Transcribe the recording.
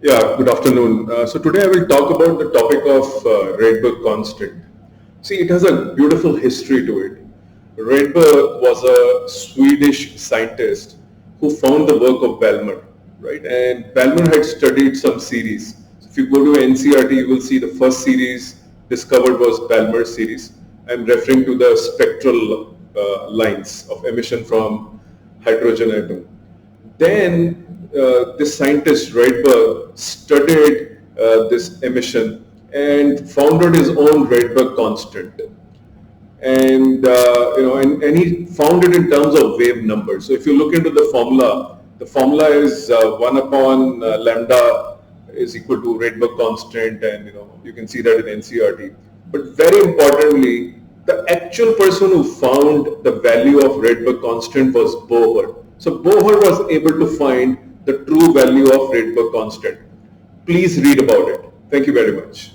Yeah, good afternoon. So today I will talk about the topic of Rydberg Constant. See, it has a beautiful history to it. Rydberg was a Swedish scientist who found the work of Balmer, right? And Balmer had studied some series. So if you go to NCERT, you will see the first series discovered was Balmer series. I'm referring to the spectral lines of emission from hydrogen atom. Then this scientist Rydberg studied this emission and founded his own Rydberg constant. And and he found it in terms of wave numbers. So if you look into the formula is 1 upon lambda is equal to Rydberg constant, and you can see that in NCERT. But very importantly, the actual person who found the value of Rydberg constant was Bohr. So Bohr was able to find the true value of Rydberg constant. Please read about it. Thank you very much.